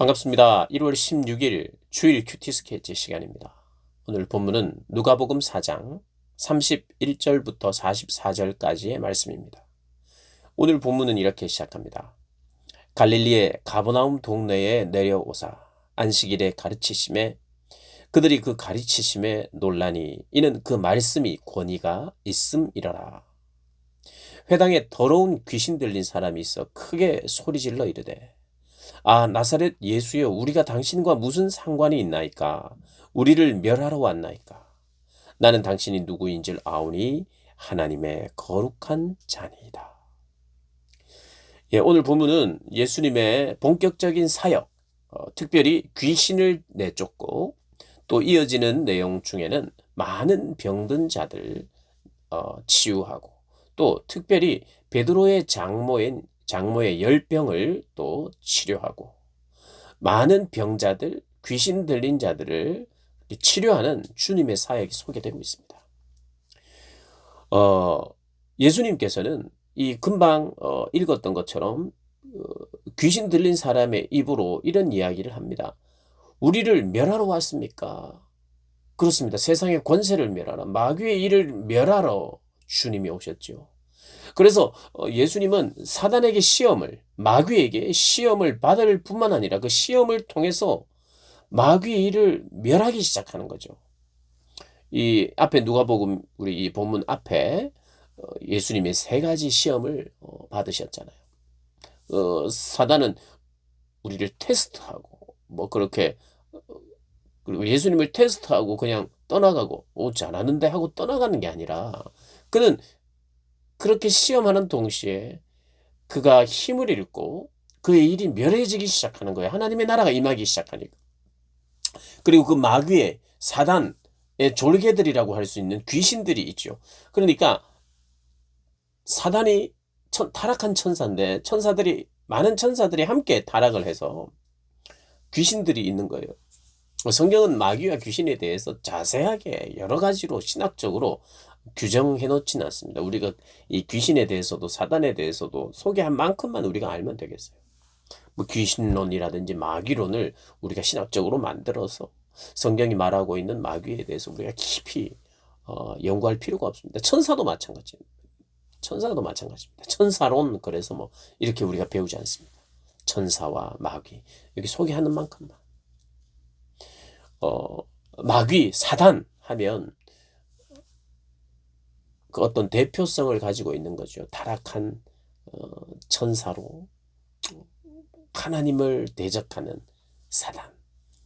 반갑습니다. 1월 16일 주일 큐티 스케치 시간입니다. 오늘 본문은 누가복음 4장 31절부터 44절까지의 말씀입니다. 오늘 본문은 이렇게 시작합니다. 갈릴리의 가버나움 동네에 내려오사 안식일에 가르치심에 그들이 그 가르치심에 놀라니 이는 그 말씀이 권위가 있음이라라. 회당에 더러운 귀신 들린 사람이 있어 크게 소리질러 이르되 아, 나사렛 예수여, 우리가 당신과 무슨 상관이 있나이까? 우리를 멸하러 왔나이까? 나는 당신이 누구인 줄 아오니 하나님의 거룩한 자니이다. 오늘 본문은 예수님의 본격적인 사역, 특별히 귀신을 내쫓고 또 이어지는 내용 중에는 많은 병든 자들 치유하고 또 특별히 베드로의 장모의 열병을 또 치료하고 많은 병자들, 귀신 들린 자들을 치료하는 주님의 사역이 소개되고 있습니다. 예수님께서는 이 금방 읽었던 것처럼 귀신 들린 사람의 입으로 이런 이야기를 합니다. 우리를 멸하러 왔습니까? 그렇습니다. 세상의 권세를 멸하러, 마귀의 일을 멸하러 주님이 오셨죠. 그래서 예수님은 사단에게 마귀에게 시험을 받을 뿐만 아니라 그 시험을 통해서 마귀의 일을 멸하기 시작하는 거죠. 이 앞에 누가복음 우리 이 본문 앞에 예수님이 세 가지 시험을 받으셨잖아요. 사단은 우리를 테스트하고 뭐 그렇게 그리고 예수님을 테스트하고 그냥 떠나가고 잘하는데 하고 떠나가는 게 아니라 그는 그렇게 시험하는 동시에 그가 힘을 잃고 그의 일이 멸해지기 시작하는 거예요. 하나님의 나라가 임하기 시작하니까. 그리고 그 마귀의 사단의 졸개들이라고 할 수 있는 귀신들이 있죠. 그러니까 사단이 타락한 천사인데 많은 천사들이 함께 타락을 해서 귀신들이 있는 거예요. 성경은 마귀와 귀신에 대해서 자세하게 여러 가지로 신학적으로 규정해 놓지는 않습니다. 우리가 이 귀신에 대해서도 사단에 대해서도 소개한 만큼만 우리가 알면 되겠어요. 뭐 귀신론이라든지 마귀론을 우리가 신학적으로 만들어서 성경이 말하고 있는 마귀에 대해서 우리가 깊이 연구할 필요가 없습니다. 천사도 마찬가지입니다. 천사론 그래서 뭐 이렇게 우리가 배우지 않습니다. 천사와 마귀 여기 소개하는 만큼만. 마귀, 사단 하면 그 어떤 대표성을 가지고 있는 거죠. 타락한 천사로 하나님을 대적하는 사단.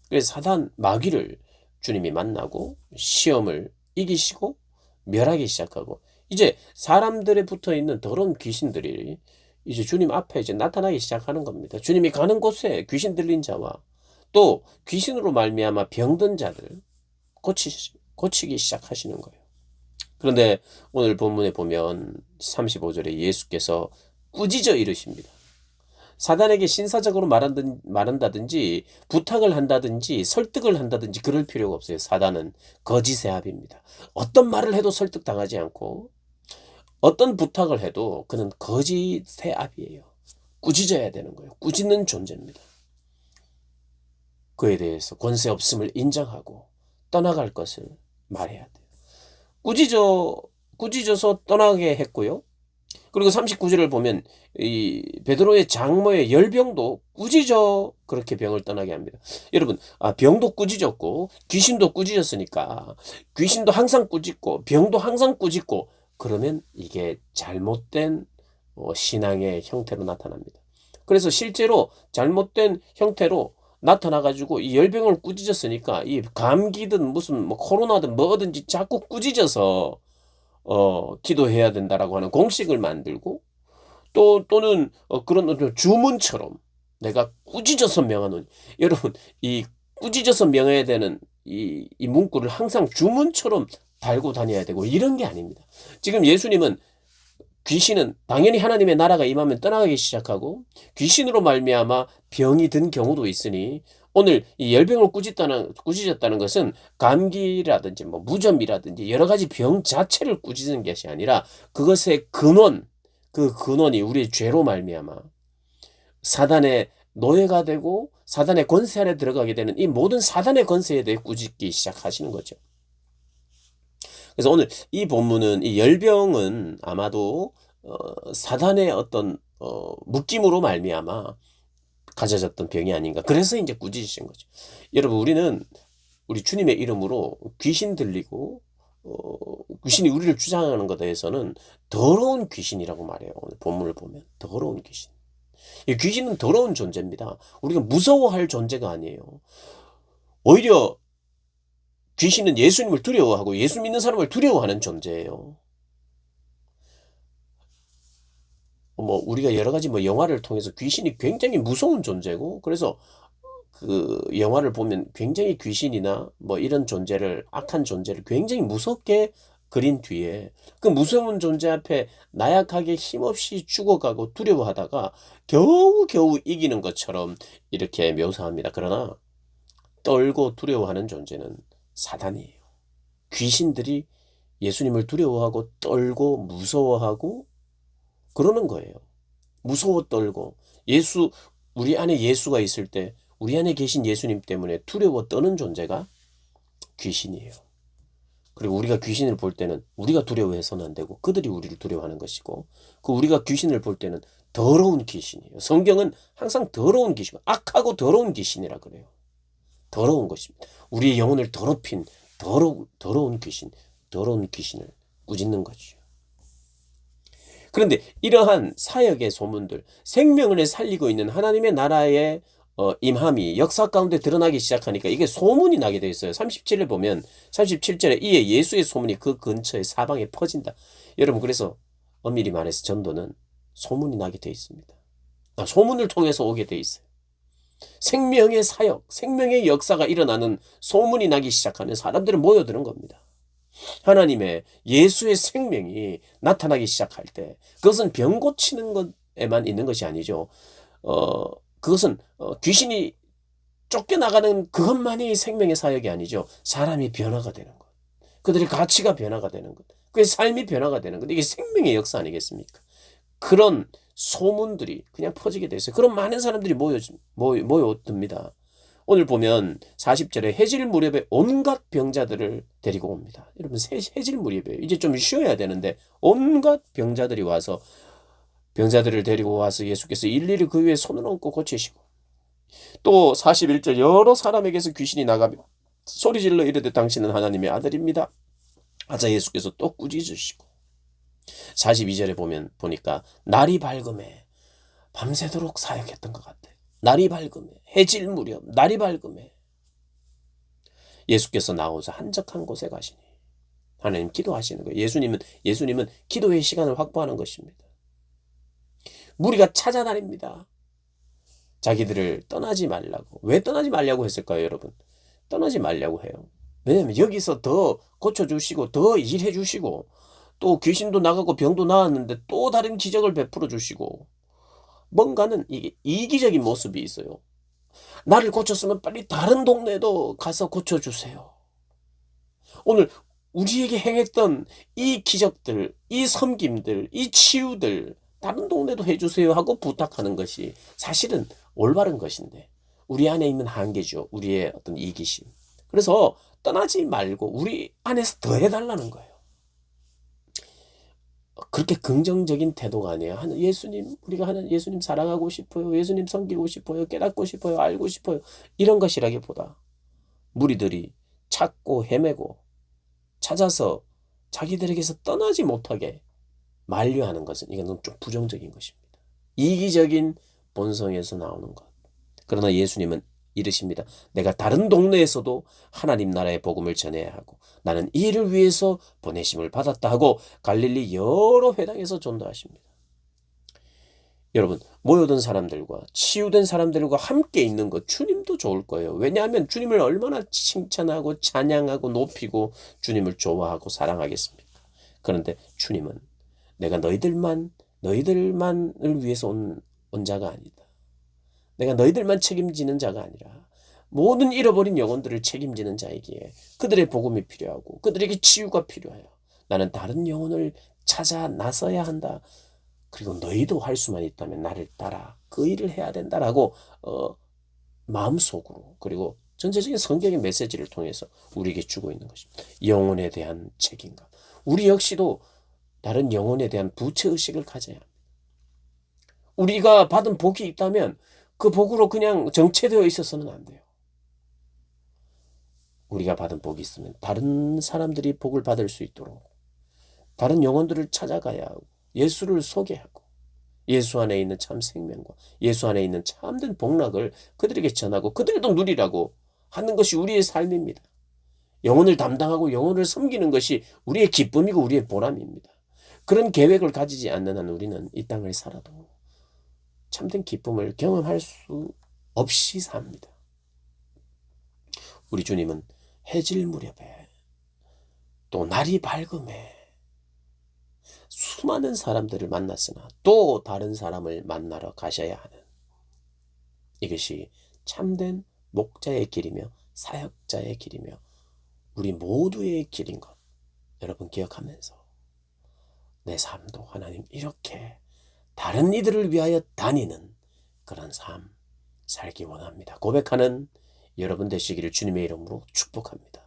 그래서 마귀를 주님이 만나고 시험을 이기시고 멸하기 시작하고 이제 사람들에 붙어 있는 더러운 귀신들이 이제 주님 앞에 이제 나타나기 시작하는 겁니다. 주님이 가는 곳에 귀신 들린 자와 또 귀신으로 말미암아 병든 자들 고치기 시작하시는 거예요. 그런데 오늘 본문에 보면 35절에 예수께서 꾸짖어 이르십니다. 사단에게 신사적으로 말한다든지 부탁을 한다든지 설득을 한다든지 그럴 필요가 없어요. 사단은 거짓의 압입니다. 어떤 말을 해도 설득당하지 않고 어떤 부탁을 해도 그는 거짓의 압이에요. 꾸짖어야 되는 거예요. 꾸짖는 존재입니다. 그에 대해서 권세 없음을 인정하고 떠나갈 것을 말해야 돼요. 꾸짖어서 떠나게 했고요. 그리고 39절을 보면 이 베드로의 장모의 열병도 꾸짖어 그렇게 병을 떠나게 합니다. 여러분, 병도 꾸짖었고 귀신도 꾸짖었으니까 귀신도 항상 꾸짖고 병도 항상 꾸짖고 그러면 이게 잘못된 신앙의 형태로 나타납니다. 그래서 실제로 잘못된 형태로 나타나가지고 이 열병을 꾸짖었으니까 이 감기든 무슨 뭐 코로나든 뭐든지 자꾸 꾸짖어서 기도해야 된다라고 하는 공식을 만들고 또는 그런 어떤 주문처럼 내가 꾸짖어서 명하노니 여러분 이 꾸짖어서 명해야 되는 이 문구를 항상 주문처럼 달고 다녀야 되고 이런 게 아닙니다. 지금 예수님은 귀신은 당연히 하나님의 나라가 임하면 떠나가기 시작하고 귀신으로 말미암아 병이 든 경우도 있으니 오늘 이 열병을 꾸짖었다는 것은 감기라든지 뭐 무좀이라든지 여러 가지 병 자체를 꾸짖는 것이 아니라 그것의 근원, 그 근원이 우리의 죄로 말미암아 사단의 노예가 되고 사단의 권세 안에 들어가게 되는 이 모든 사단의 권세에 대해 꾸짖기 시작하시는 거죠. 그래서 오늘 이 본문은 이 열병은 아마도 사단의 어떤 묶임으로 말미암아 가져졌던 병이 아닌가. 그래서 이제 꾸짖으신 거죠. 여러분, 우리 주님의 이름으로 귀신 들리고 귀신이 우리를 주장하는 것에 대해서는 더러운 귀신이라고 말해요. 오늘 본문을 보면 더러운 귀신. 이 귀신은 더러운 존재입니다. 우리가 무서워할 존재가 아니에요. 오히려 귀신은 예수님을 두려워하고 예수 믿는 사람을 두려워하는 존재예요. 우리가 여러 가지 영화를 통해서 귀신이 굉장히 무서운 존재고, 그래서 그 영화를 보면 굉장히 귀신이나 이런 존재를, 악한 존재를 굉장히 무섭게 그린 뒤에 그 무서운 존재 앞에 나약하게 힘없이 죽어가고 두려워하다가 겨우겨우 이기는 것처럼 이렇게 묘사합니다. 그러나 떨고 두려워하는 존재는 사단이에요. 귀신들이 예수님을 두려워하고 떨고 무서워하고 그러는 거예요. 무서워 떨고 우리 안에 예수가 있을 때 우리 안에 계신 예수님 때문에 두려워 떠는 존재가 귀신이에요. 그리고 우리가 귀신을 볼 때는 우리가 두려워해서는 안 되고 그들이 우리를 두려워하는 것이고, 우리가 귀신을 볼 때는 더러운 귀신이에요. 성경은 항상 더러운 귀신, 악하고 더러운 귀신이라 그래요. 더러운 것입니다. 우리의 영혼을 더럽힌 더러운 귀신을 꾸짖는 거죠. 그런데 이러한 사역의 소문들, 생명을 살리고 있는 하나님의 나라의 임함이 역사 가운데 드러나기 시작하니까 이게 소문이 나게 되어 있어요. 37을 보면 37절에 이에 예수의 소문이 그 근처에 사방에 퍼진다. 여러분, 그래서 엄밀히 말해서 전도는 소문이 나게 되어 있습니다. 소문을 통해서 오게 되어 있어요. 생명의 사역, 생명의 역사가 일어나는 소문이 나기 시작하면 사람들은 모여드는 겁니다. 하나님의 예수의 생명이 나타나기 시작할 때 그것은 병 고치는 것에만 있는 것이 아니죠. 그것은 귀신이 쫓겨나가는 그것만이 생명의 사역이 아니죠. 사람이 변화가 되는 것, 그들의 가치가 변화가 되는 것, 그의 삶이 변화가 되는 것, 이게 생명의 역사 아니겠습니까? 그런 소문들이 그냥 퍼지게 돼 있어요. 그런 많은 사람들이 모여듭니다. 오늘 보면 40절에 해질 무렵에 온갖 병자들을 데리고 옵니다. 여러분, 해질 무렵이에요. 이제 좀 쉬어야 되는데 온갖 병자들이 와서 병자들을 데리고 와서 예수께서 일일이 그 위에 손을 얹고 고치시고, 또 41절 여러 사람에게서 귀신이 나가며 소리질러 이르되 당신은 하나님의 아들입니다 하자 예수께서 또 꾸짖으시고, 42절에 보니까 날이 밝음에 밤새도록 사역했던 것 같아요. 날이 밝음에, 해질 무렵, 날이 밝음에 예수께서 나오자 한적한 곳에 가시니 하나님 기도하시는 거예요. 예수님은 기도의 시간을 확보하는 것입니다. 무리가 찾아다닙니다. 자기들을 떠나지 말라고. 왜 떠나지 말라고 했을까요, 여러분? 떠나지 말라고 해요. 왜냐하면 여기서 더 고쳐주시고 더 일해주시고 또 귀신도 나가고 병도 나았는데 또 다른 기적을 베풀어 주시고, 뭔가는 이게 이기적인 모습이 있어요. 나를 고쳤으면 빨리 다른 동네도 가서 고쳐주세요. 오늘 우리에게 행했던 이 기적들, 이 섬김들, 이 치유들 다른 동네도 해주세요 하고 부탁하는 것이 사실은 올바른 것인데 우리 안에 있는 한계죠. 우리의 어떤 이기심. 그래서 떠나지 말고 우리 안에서 더 해달라는 거예요. 그렇게 긍정적인 태도가 아니에요. 우리가 예수님 사랑하고 싶어요. 예수님 섬기고 싶어요. 깨닫고 싶어요. 알고 싶어요. 이런 것이라기보다 무리들이 찾고 헤매고 찾아서 자기들에게서 떠나지 못하게 만류하는 것은 이건 좀 부정적인 것입니다. 이기적인 본성에서 나오는 것. 그러나 예수님은 이르십니다. 내가 다른 동네에서도 하나님 나라의 복음을 전해야 하고 나는 이 일을 위해서 보내심을 받았다 하고 갈릴리 여러 회당에서 전도하십니다. 여러분, 모여든 사람들과 치유된 사람들과 함께 있는 것 주님도 좋을 거예요. 왜냐하면 주님을 얼마나 칭찬하고 찬양하고 높이고 주님을 좋아하고 사랑하겠습니까? 그런데 주님은 내가 너희들만을 위해서 온 자가 아니다. 내가 너희들만 책임지는 자가 아니라 모든 잃어버린 영혼들을 책임지는 자이기에 그들의 복음이 필요하고 그들에게 치유가 필요하여 나는 다른 영혼을 찾아 나서야 한다. 그리고 너희도 할 수만 있다면 나를 따라. 그 일을 해야 된다라고 마음속으로, 그리고 전체적인 성경의 메시지를 통해서 우리에게 주고 있는 것입니다. 영혼에 대한 책임감. 우리 역시도 다른 영혼에 대한 부채의식을 가져야 합니다. 우리가 받은 복이 있다면 그 복으로 그냥 정체되어 있어서는 안 돼요. 우리가 받은 복이 있으면 다른 사람들이 복을 받을 수 있도록 다른 영혼들을 찾아가야 하고 예수를 소개하고 예수 안에 있는 참 생명과 예수 안에 있는 참된 복락을 그들에게 전하고 그들도 누리라고 하는 것이 우리의 삶입니다. 영혼을 담당하고 영혼을 섬기는 것이 우리의 기쁨이고 우리의 보람입니다. 그런 계획을 가지지 않는 한 우리는 이 땅을 살아도 참된 기쁨을 경험할 수 없이 삽니다. 우리 주님은 해질 무렵에 또 날이 밝음에 수많은 사람들을 만났으나 또 다른 사람을 만나러 가셔야 하는, 이것이 참된 목자의 길이며 사역자의 길이며 우리 모두의 길인 것 여러분 기억하면서 내 삶도 하나님 이렇게 다른 이들을 위하여 다니는 그런 삶 살기 원합니다. 고백하는 여러분 되시기를 주님의 이름으로 축복합니다.